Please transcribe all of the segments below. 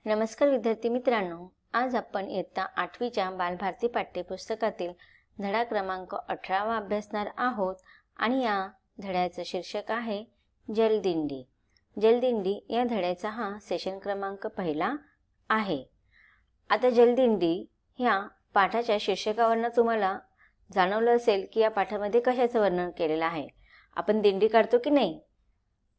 नमस्कार विद्यार्थी मित्रांनो, आज आपण इयत्ता 8वीच्या बालभारती पाठ्यपुस्तकातील धडा क्रमांक 18 अभ्यासणार आहोत आणि या धड्याचं शीर्षक आहे जलदिंडी। जलदिंडी या धड्याचा हा सेशन क्रमांक पहिला आहे। आता जलदिंडी ह्या पाठाच्या शीर्षकावरून तुम्हाला जाणवलं असेल की या पाठामध्ये कशाचं वर्णन केलेलं आहे। आपण दिंडी काढतो की नाही,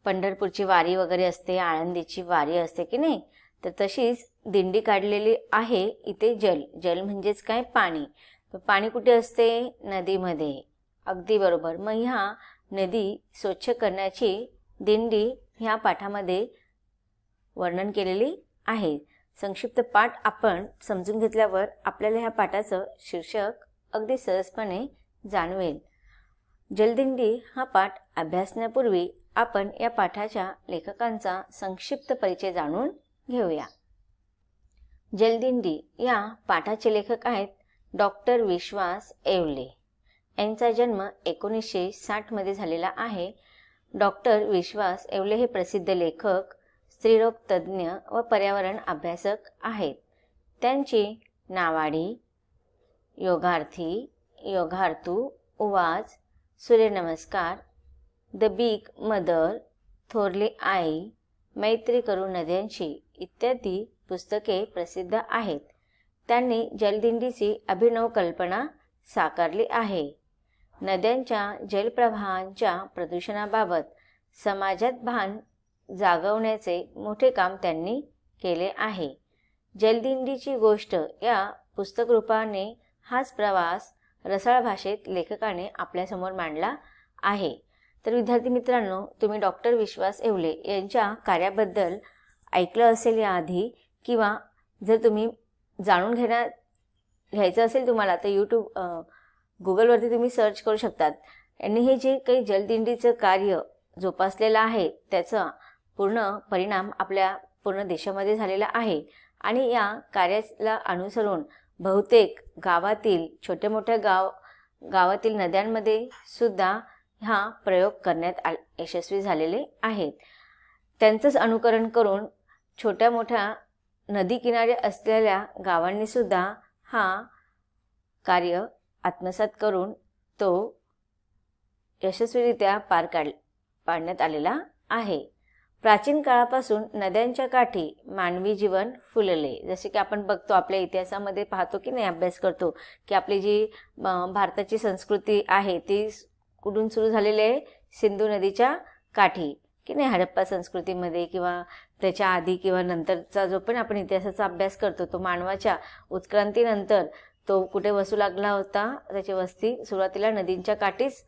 पंढरपूरची वारी वगैरे असते, आळंदीची वारी असते की नाही, तर तशीच दिंडी काढलेली आहे इथे। जल म्हणजेच काय, पाणी। तर पाणी कुठे असते? नदीमध्ये। अगदी बरोबर। मग ह्या नदी स्वच्छ करण्याची दिंडी ह्या पाठामध्ये वर्णन केलेली आहे। संक्षिप्त पाठ आपण समजून घेतल्यावर आपल्याला ह्या पाठाचं शीर्षक अगदी सहजपणे जाणवेल। जलदिंडी हा पाठ अभ्यासण्यापूर्वी आपण या पाठाच्या लेखकांचा संक्षिप्त परिचय जाणून घेऊया। जलदिंडी या पाठाचे लेखक आहेत डॉक्टर विश्वास येवले। यांचा जन्म 1960 मध्ये झालेला आहे। डॉक्टर विश्वास येवले हे प्रसिद्ध लेखक, स्त्रीरोग तज्ञ व पर्यावरण अभ्यासक आहेत। त्यांची नावाडी, योगार्थी, योगार्थू, उवाच, सूर्यनमस्कार, द बिग मदर, थोरली आई, मैत्री करू नद्यांची इत्यादी पुस्तके प्रसिद्ध आहेत। त्यांनी जलदिंडीची अभिनव कल्पना साकारली आहे। नद्यांच्या जलप्रवाहांच्या प्रदूषणाबाबत समाजात भान जागवण्याचे मोठे काम त्यांनी केले आहे। जलदिंडीची गोष्ट या पुस्तकरूपाने हाच प्रवास रसाळ भाषेत लेखकाने आपल्यासमोर मांडला आहे। तर विद्यार्थी मित्रांनो, तुम्ही डॉक्टर विश्वास येवले यांच्या कार्याबद्दल ऐकलं असेल याआधी, किंवा जर तुम्ही जाणून घ्यायचं असेल तुम्हाला तर गुगलवरती तुम्ही सर्च करू शकतात। यांनी हे जे काही जलदिंडीचं कार्य जोपासलेलं आहे त्याचा पूर्ण परिणाम आपल्या पूर्ण देशामध्ये झालेला आहे। आणि या कार्याला अनुसरून बहुतेक गावातील छोट्या मोठ्या गावातील नद्यांमध्ये सुद्धा हा प्रयोग करण्यात यशस्वी झालेले आहेत। त्यांचंच अनुकरण करून छोट्या मोठ्या नदी किनारे असलेल्या गावांनी सुद्धा हा कार्य आत्मसात करून तो यशस्वीरित्या पाडण्यात आलेला आहे। प्राचीन काळापासून नद्यांच्या काठी मानवी जीवन फुलले। जसे की आपण बघतो, आपल्या इतिहासामध्ये पाहतो की नाही, अभ्यास करतो की आपली जी भारताची संस्कृती आहे ती कुठून सुरू झालेली आहे? सिंधू नदीच्या काठी की नाही। हडप्पा संस्कृतीमध्ये किंवा त्याच्या आधी किंवा नंतरचा जो पण आपण इतिहासाचा अभ्यास करतो तो मानवाच्या उत्क्रांतीनंतर तो कुठे वसू लागला होता? त्याची वस्ती सुरुवातीला नदींच्या काठीच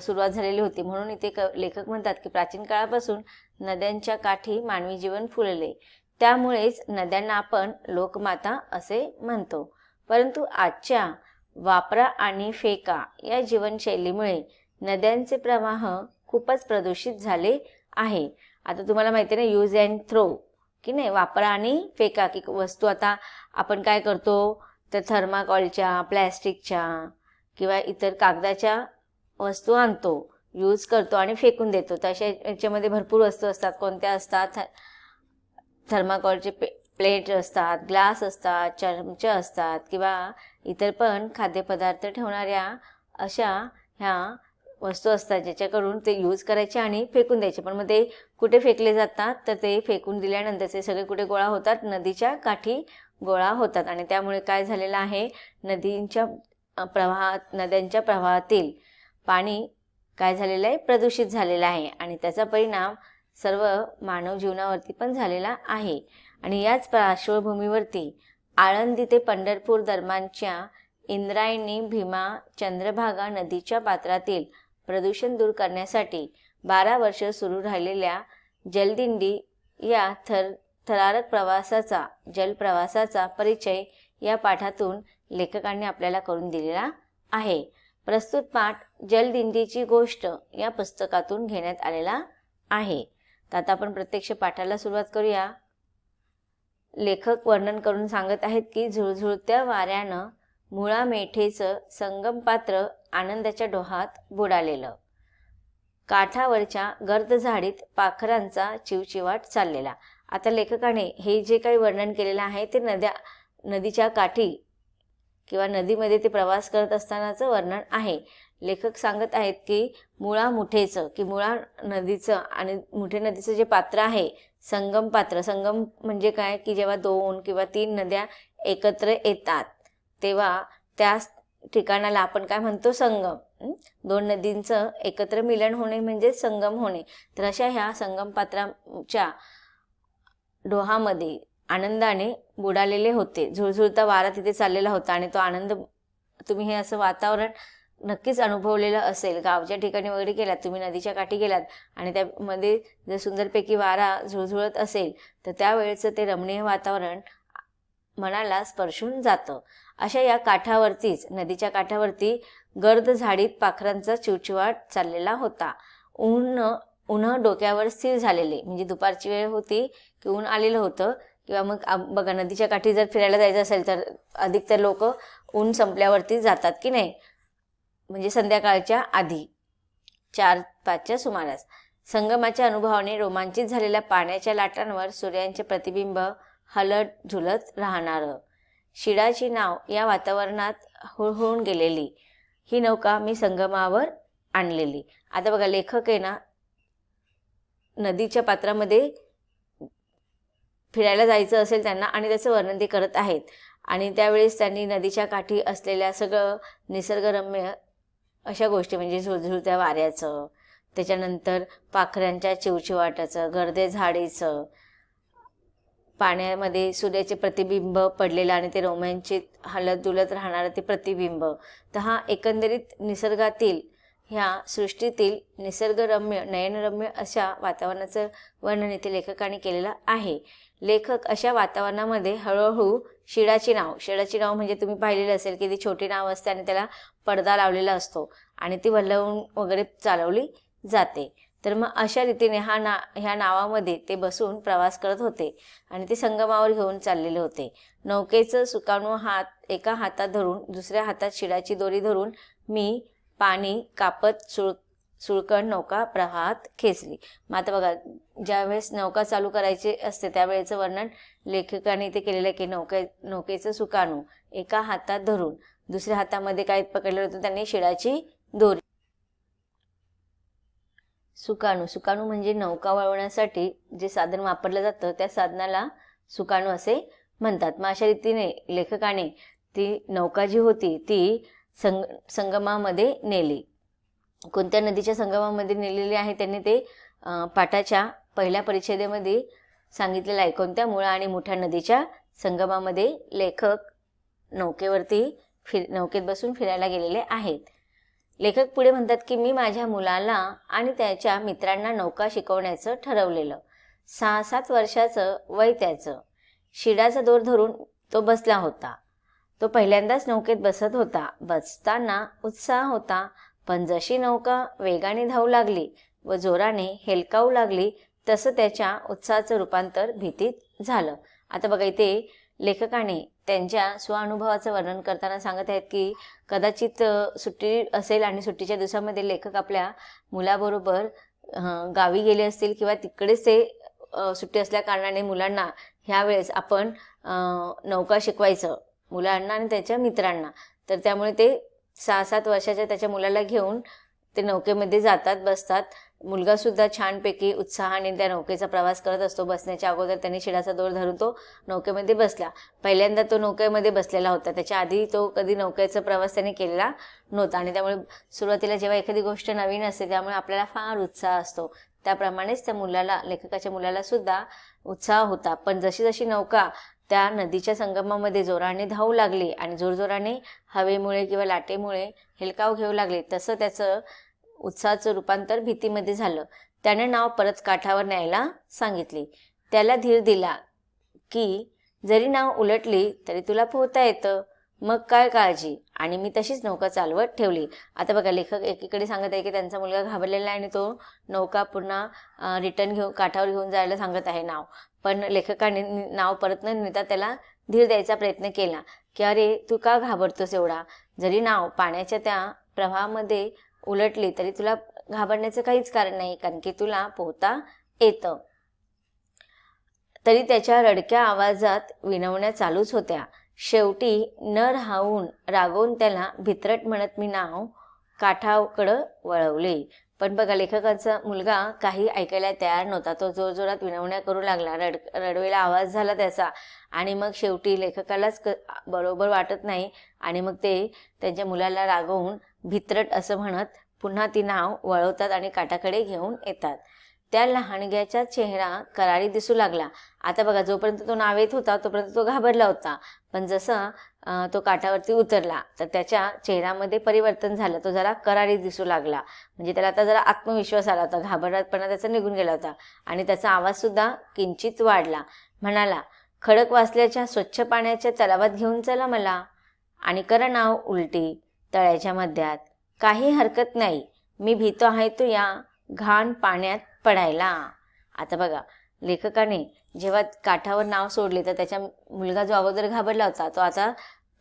सुरुवात झालेली होती। म्हणून इथे लेखक म्हणतात की प्राचीन काळापासून नद्यांच्या काठी मानवी जीवन फुलले, त्यामुळेच नद्यांना आपण लोकमाता असे म्हणतो। परंतु आजच्या वापरा आणि फेका या जीवनशैलीमुळे नद्यांचे प्रवाह खूपच प्रदूषित झाले आहे। आता तुम्हाला माहिती आहे ना, यूज अँड थ्रो की नाही, वापरा आणि फेका की वस्तू आता आपण काय करतो तर थर्माकॉलच्या, प्लॅस्टिकच्या किंवा इतर कागदाच्या वस्तू आणतो, यूज करतो आणि फेकून देतो। तशा याच्यामध्ये भरपूर वस्तू असतात। कोणत्या असतात? थर्माकॉलचे प्लेट असतात, ग्लास असतात, चमचे असतात किंवा इतर पण खाद्यपदार्थ ठेवणाऱ्या अशा ह्या वस्तू असतात ज्याच्याकडून ते यूज करायचे आणि फेकून द्यायचे। पण मग ते कुठे फेकले जातात तर ते फेकून दिल्यानंतर ते सगळे कुठे गोळा होतात? नदीच्या काठी गोळा होतात। आणि त्यामुळे काय झालेलं आहे? नद्यांच्या प्रवाहातील पाणी काय झालेलं आहे? प्रदूषित झालेलं आहे। आणि त्याचा परिणाम सर्व मानव जीवनावरती पण झालेला आहे। आणि याच पार्श्वभूमीवरती आळंदी ते पंढरपूर दरम्यानच्या इंद्रायणी, भीमा, चंद्रभागा नदीच्या पात्रातील प्रदूषण दूर करण्यासाठी 12 वर्ष सुरू राहिलेल्या जलदिंडी या थरारक जलप्रवासाचा परिचय या पाठातून लेखकांनी आपल्याला करून दिलेला आहे। प्रस्तुत पाठ जलदिंडीची गोष्ट या पुस्तकातून घेण्यात आलेला आहे। तर आता आपण प्रत्यक्ष पाठाला सुरुवात करूया। लेखक वर्णन करून सांगत आहेत की झुळझुळत्या वाऱ्यानं मुळा मेठेचं संगम पात्र आनंदाच्या डोहात बुडालेलं। काठावरच्या गर्द झाडीत पाखरांचा चिवचिवाट चाललेला. आता लेखकाने हे जे काही वर्णन केलेलं आहे ते नदीच्या काठी किंवा नदीमध्ये ते प्रवास करत असतानाचं वर्णन आहे. लेखक सांगत आहेत की मुळा मुठेचं की मुळा नदीचं आणि मुठे नदीचं जे पात्र आहे, संगम पात्र. संगम म्हणजे काय की जेव्हा 2 किंवा 3 नद्या एकत्र येतात तेव्हा त्या ठिकाणाला आपण काय म्हणतो, संगम. 2 नदींचं एकत्र मिलन होणे म्हणजे संगम होणे. तर अशा ह्या संगम पात्राच्या डोहामध्ये आनंदाने बुडालेले होते. झुळझुळता वारा तिथे चाललेला होता आणि तो आनंद, तुम्ही हे असं वातावरण नक्कीच अनुभवलेलं असेल. गावच्या ठिकाणी वगैरे गेलात, तुम्ही नदीच्या काठी गेलात आणि त्यामध्ये जर सुंदरपैकी वारा झुळझुळत असेल तर त्यावेळेचं ते रमणीय वातावरण मनाला स्पर्शून जातं. अशा या काठावरतीच, नदीच्या काठावरती गर्द झाडीत पाखरांचा चिवचिवाट चाललेला होता. उन्ह डोक्यावर स्थिर झालेले, म्हणजे दुपारची वेळ होती की ऊन आलेलं होतं. किंवा मग बघा, नदीच्या काठी जर फिरायला जायचं असेल तर अधिकतर लोक ऊन संपल्यावरती जातात की नाही, म्हणजे संध्याकाळच्या आधी 4-5च्या सुमारास. संगमाच्या अनुभवाने रोमांचित झालेल्या पाण्याच्या लाटांवर सूर्यांचे प्रतिबिंब हलत झुलत राहणारं. शिडाची नाव या वातावरणात हुळहुळून गेलेली ही नौका मी संगमावर आणलेली. आता बघा, लेखक आहे ना नदीच्या पात्रामध्ये फिरायला जायचं असेल त्यांना आणि त्याचं वर्णन ते करत आहेत. आणि त्यावेळेस त्यांनी नदीच्या काठी असलेल्या सगळं निसर्गरम्य अशा गोष्टी, म्हणजे झुळझुळत्या वाऱ्याचं, त्याच्यानंतर पाखरांच्या चिवचिवाटाचं, गर्दे झाडीचं, पाण्यामध्ये सूर्याचे प्रतिबिंब पडलेलं आणि ते रोमांचित हलत डुलत राहणारं ते प्रतिबिंब. तर हा एकंदरीत निसर्गातील, ह्या सृष्टीतील निसर्गरम्य, नयनरम्य अशा वातावरणाचं वर्णन इथे लेखकाने केलेलं आहे. लेखक अशा वातावरणामध्ये हळूहळू शिडाची नाव म्हणजे तुम्ही पाहिलेलं असेल की ती छोटी नाव असते आणि त्याला पडदा लावलेला असतो आणि ती वल्हवून वगैरे चालवली जाते. तर मग अशा रीतीने ह्या नावामध्ये ते बसून प्रवास करत होते आणि ते संगमावर घेऊन चाललेले होते. नौकेचं सुकाणू एका हातात धरून दुसऱ्या हातात शिडाची दोरी धरून मी पाणी कापत सुळकण नौका प्रवाहात खेचली. मग आता बघा, ज्यावेळेस नौका चालू करायची असते त्यावेळेचं वर्णन लेखकाने इथे केलेलं आहे की नौकेचं सुकाणू एका हातात धरून दुसऱ्या हातामध्ये काय पकडलेलं होतं त्यांनी, शिडाची दोरी. सुकाणू म्हणजे नौका वळवण्यासाठी जे साधन वापरलं जातं त्या साधनाला सुकाणू असे म्हणतात. मग अशा रीतीने लेखकाने ती नौका जी होती ती संगमामध्ये नेली. कोणत्या नदीच्या संगमामध्ये नेलेली आहे त्यांनी ते पाठाच्या पहिल्या परिच्छेदेमध्ये सांगितलेलं आहे. कोणत्या मुळा आणि मुठा नदीच्या संगमामध्ये लेखक नौकेत बसून फिरायला गेलेले आहेत. लेखक पुढे म्हणतात की मी माझ्या मुलाला आणि त्याच्या मित्रांना नौका शिकवण्याचं ठरवलेलं. 6-7 वर्षाचं वय त्याचं. शिडाचा दोर धरून तो बसला होता. तो पहिल्यांदाच नौकेत बसत होता. बसताना उत्साह होता, पण जशी नौका वेगाने धावू लागली व जोराने हेलकावू लागली तसं त्याच्या उत्साहाचं रूपांतर भीतीत झालं. आता बघा, इथे लेखकाने त्यांच्या स्वानुभवाचं वर्णन करताना सांगत आहेत की कदाचित सुट्टी असेल आणि सुट्टीच्या दिवसामध्ये लेखक आपल्या मुलाबरोबर गावी गेले असतील किंवा तिकडेच ते सुट्टी असल्या कारणाने मुलांना ह्यावेळेस आपण नौका शिकवायचं, मुलांना आणि त्याच्या मित्रांना. तर त्यामुळे ते 6-7 वर्षाच्या त्याच्या मुलाला घेऊन ते नौकेमध्ये जातात, बसतात. मुलगा सुद्धा छानपैकी उत्साहाने त्या नौकेचा प्रवास करत असतो. बसण्याच्या अगोदर त्यांनी शिडाचा दोर धरून तो नौकेमध्ये बसला. पहिल्यांदा तो नौकेमध्ये बसलेला होता. त्याच्या आधी तो कधी नौकेचा प्रवास त्याने केलेला नव्हता आणि त्यामुळे सुरुवातीला जेव्हा एखादी गोष्ट नवीन असते त्यामुळे आपल्याला फार उत्साह असतो. त्याप्रमाणेच त्या मुलाला, लेखकाच्या मुलाला सुद्धा उत्साह होता. पण जशी जशी नौका त्या नदीच्या संगमामध्ये जोराने धावू लागली आणि जोरजोराने हवेमुळे किंवा लाटेमुळे हेलकाव घेऊ लागले तसं त्याचं उत्साहाचं रूपांतर भीतीमध्ये झालं. त्याने नाव परत काठावर न्यायला सांगितली. त्याला धीर दिला की जरी नाव उलटली तरी तुला पोहता येतं, मग काय काळजी, आणि मी तशीच नौका चालवत ठेवली. आता बघा, लेखक एकीकडे सांगत आहे की त्यांचा मुलगा घाबरलेला आहे आणि तो नौका पुन्हा रिटर्न काठावर घेऊन जायला सांगत आहे नाव. पण लेखकाने नाव परत न नेता त्याला धीर द्यायचा प्रयत्न केला की अरे तू का घाबरतोस एवढा, जरी नाव पाण्याच्या त्या प्रवाहामध्ये उलटली तरी तुला घाबरण्याचं काहीच कारण नाही, कारण की तुला पोहता येतं. तरी त्याच्या रडक्या आवाजात विनवण्या चालूच होत्या. शेवटी न रागवून त्याला भित्रट म्हणत मी नाव काठाकडं वळवले. पण बघा, लेखकाचा मुलगा काही ऐकायला तयार नव्हता. तो जोरजोरात विनवण्या करू लागला. रडवेला आवाज झाला त्याचा. आणि मग शेवटी लेखकालाच बरोबर वाटत नाही आणि मग ते त्यांच्या मुलाला रागवून भित्रट असं म्हणत पुन्हा ती नाव वळवतात आणि काठाकडे घेऊन येतात. त्या लहानग्याचा चेहरा करारी दिसू लागला. आता बघा, जोपर्यंत तो नाव येत होता तोपर्यंत तो घाबरला होता, पण जसा तो काठावरती उतरला तर त्याच्या चेहऱ्यामध्ये परिवर्तन झालं. तो जरा करारी दिसू लागला. म्हणजे त्याला आता जरा आत्मविश्वास आला होता. घाबरटपणा त्याचा निघून गेला होता आणि त्याचा आवाज सुद्धा किंचित वाढला. म्हणाला, खडकवासल्याच्या स्वच्छ पाण्याच्या तलावात घेऊन चला मला आणि करा नाव उलटी तळ्याच्या मध्यात. काही हरकत नाही, मी भीतो आहे तो या घाण पाण्यात पडायला. आता बघा, लेखकाने जेव्हा काठावर नाव सोडले तर त्याच्या मुलगा जो अगोदर घाबरला होता तो आता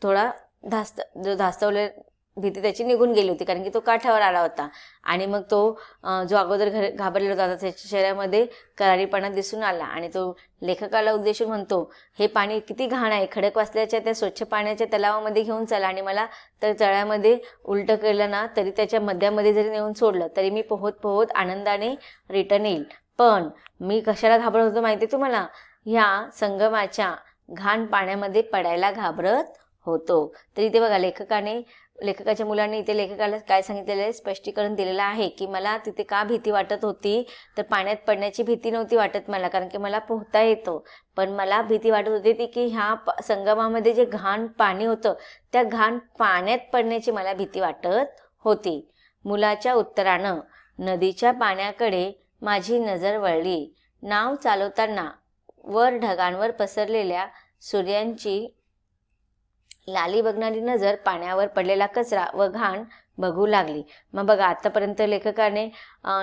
थोडा धास्तवले भीती त्याची निघून गेली होती, कारण की तो काठावर आला होता. आणि मग तो जो अगोदर घाबरलेला होता त्याच्या चेहऱ्यामध्ये करारीपणा दिसून आला आणि तो लेखकाला उद्देशून म्हणतो, हे पाणी किती घाण आहे, खडकवासल्याच्या त्या स्वच्छ पाण्याच्या तलावामध्ये घेऊन चला आणि मला तर तळ्यामध्ये उलटं केलं ना तरी त्याच्या मध्यामध्ये जरी नेऊन सोडलं तरी मी पोहत पोहत आनंदाने रिटर्न येईल. पण मी कशाला घाबरत होतो माहिती तुम्हाला? ह्या संगमाच्या घाण पाण्यामध्ये पडायला घाबरत होतो. तर इथे बघा, लेखकाच्या मुलाने इथे लेखकाला काय सांगितलेलं आहे, स्पष्टीकरण दिलेलं आहे की मला तिथे का भीती वाटत होती, तर पाण्यात पडण्याची भीती नव्हती वाटत मला, कारण की मला पोहता येतो. पण मला भीती वाटत होती ती की ह्या संगमामध्ये जे घाण पाणी होतं त्या घाण पाण्यात पडण्याची मला भीती वाटत होती. मुलाच्या उत्तरानं नदीच्या पाण्याकडे माझी नजर वळली. नाव चालवताना वर ढगांवर पसरलेल्या सूर्यांची लाली बघणारी नजर पाण्यावर पडलेला कचरा व घाण बघू लागली. मग बघा, आतापर्यंत लेखकाने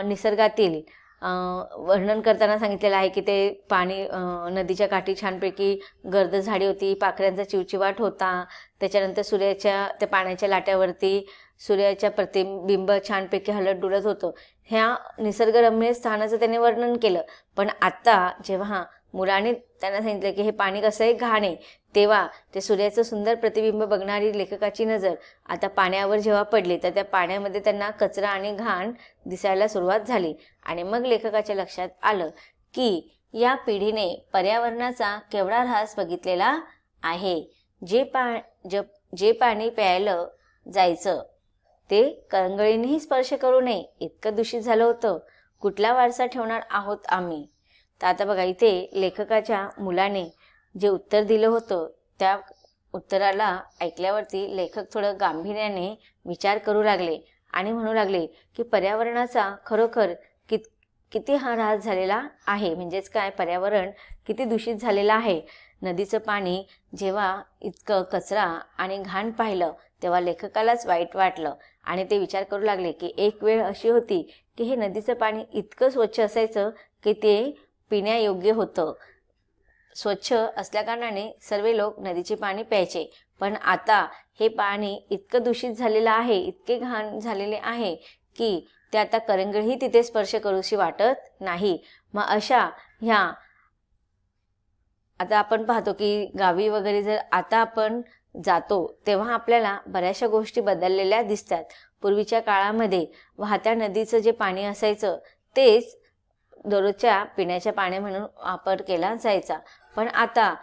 निसर्गातील वर्णन करताना सांगितलेलं आहे की ते पाणी नदीच्या काठी छानपैकी गर्द झाडी होती, पाखरांचा चिवचिवाट होता, त्याच्यानंतर सूर्याच्या त्या पाण्याच्या लाट्यावरती सूर्याच्या प्रतिबिंब छानपैकी हलत डुलत होतं. ह्या निसर्गरम्य स्थानाचं त्याने वर्णन केलं. पण आता जेव्हा मुलाने त्यांना सांगितलं की हे पाणी कसं आहे, घाण आहे, तेव्हा ते सूर्याचं सुंदर प्रतिबिंब बघणारी लेखकाची नजर आता पाण्यावर जेव्हा पडली तर त्या पाण्यामध्ये त्यांना कचरा आणि घाण दिसायला सुरुवात झाली. आणि मग लेखकाच्या लक्षात आलं की या पिढीने पर्यावरणाचा केवढा ऱ्हास बघितलेला आहे. जे पाणी प्यायलं जायचं ते करंगळीनेही स्पर्श करू नये इतकं दूषित झालं होतं. कुठला वारसा ठेवणार आहोत आम्ही? तर आता बघा, इथे लेखकाच्या मुलाने जे उत्तर दिलं होतं त्या उत्तराला ऐकल्यावरती लेखक थोडं गांभीर्याने विचार करू लागले आणि म्हणू लागले की पर्यावरणाचा खरोखर किती हा ऱ्हास झालेला आहे. म्हणजेच काय, पर्यावरण किती दूषित झालेलं आहे. नदीचं पाणी जेव्हा इतकं कचरा आणि घाण पाहिलं तेव्हा लेखकालाच वाईट वाटलं आणि ते विचार करू लागले की एक वेळ अशी होती की हे नदीचं पाणी इतकं स्वच्छ असायचं की ते पिण्यायोग्य होतं. स्वच्छ असल्याकारणाने सर्व लोक नदीचे पाणी प्यायचे. पण आता हे पाणी इतकं दूषित झालेलं आहे, इतके घाण झालेले आहे की ते आता करंगळी तिथे स्पर्श करूशी वाटत नाही. मग अशा ह्या आता आपण पाहतो की गावी वगैरे जर आता आपण जातो तेव्हा आपल्याला बऱ्याचशा गोष्टी बदललेल्या दिसतात. पूर्वीच्या काळामध्ये वाहत्या नदीचं जे पाणी असायचं तेच दररोजच्या पिण्याच्या पाणी म्हणून वापर केला जायचा. पण आता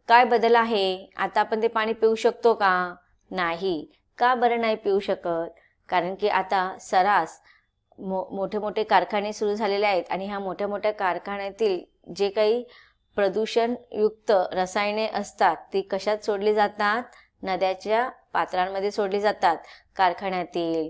काय बदल आहे? आता आपण ते पाणी पिऊ शकतो का? नाही. का बरं नाही पिऊ शकत? कारण की आता सरास मोठे मोठे कारखाने सुरू झालेले आहेत आणि ह्या मोठ्या मोठ्या कारखान्यातील जे काही प्रदूषणयुक्त रसायने असतात ती कशात सोडली जातात? नद्याच्या पात्रांमध्ये सोडली जातात. कारखान्यातील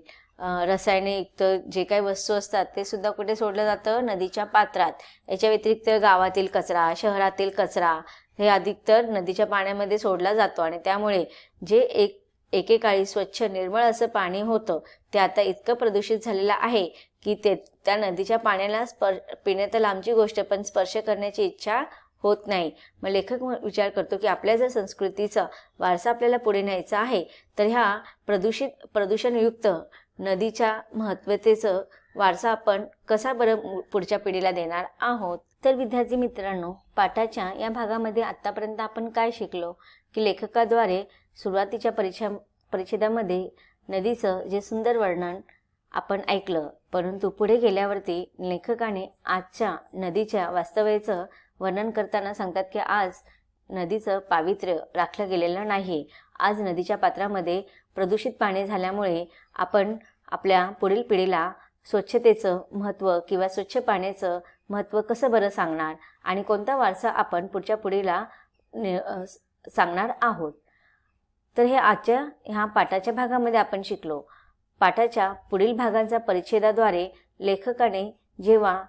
रसायनयुक्त जे काही वस्तू असतात ते सुद्धा कुठे सोडलं जातं? नदीच्या पात्रात. याच्या व्यतिरिक्त गावातील कचरा, शहरातील कचरा हे अधिकतर नदीच्या पाण्यामध्ये सोडला जातो आणि त्यामुळे जे एकेकाळी स्वच्छ निर्मळ असं पाणी होतं ते आता इतकं प्रदूषित झालेलं आहे की त्या नदीच्या पाण्याला पिणे तर लांबची गोष्ट पण स्पर्श करण्याची इच्छा होत नाही. मग लेखक विचार करतो की आपल्या जर संस्कृतीचा वारसा आपल्याला पुढे न्यायचा आहे तर ह्या प्रदूषणयुक्त नदीच्या महत्त्वतेचं वारसा आपण कसा बरं पुढच्या पिढीला देणार आहोत। तर विद्यार्थी मित्रांनो, पाठाच्या या भागामध्ये आत्तापर्यंत आपण काय शिकलो की लेखकाद्वारे सुरुवातीच्या परिच्छेदामध्ये नदीचं जे सुंदर वर्णन आपण ऐकलं, परंतु पुढे गेल्यावरती लेखकाने आजच्या नदीच्या वास्तव्याचं वर्णन करताना सांगतात की आज नदीचं पावित्र्य राखलं गेलेलं नाही। आज नदीच्या पात्रामध्ये प्रदूषित पाणी झाल्यामुळे आपण आपल्या पुढील पिढीला स्वच्छतेचं महत्त्व किंवा स्वच्छ पाण्याचं महत्त्व कसं बरं सांगणार आणि कोणता वारसा आपण पुढच्या पिढीला सांगणार आहोत। तर हे आजच्या ह्या पाठाच्या भागामध्ये आपण शिकलो। पाठाच्या पुढील भागांच्या परिच्छेदाद्वारे लेखकाने जेव्हा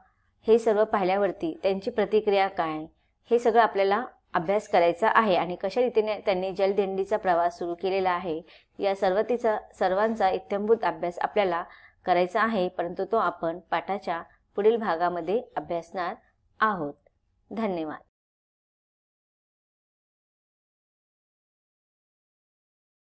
हे सर्व पाहिल्यावरती त्यांची प्रतिक्रिया काय हे सगळं आपल्याला अभ्यास करायचा आहे आणि कशा रीतीने त्यांनी जलदिंडीचा प्रवास सुरू केलेला आहे या सर्वांचा इत्थंभूत अभ्यास आपल्याला करायचा आहे, परंतु तो आपण पाठाच्या पुढील भागामध्ये अभ्यासणार आहोत। धन्यवाद।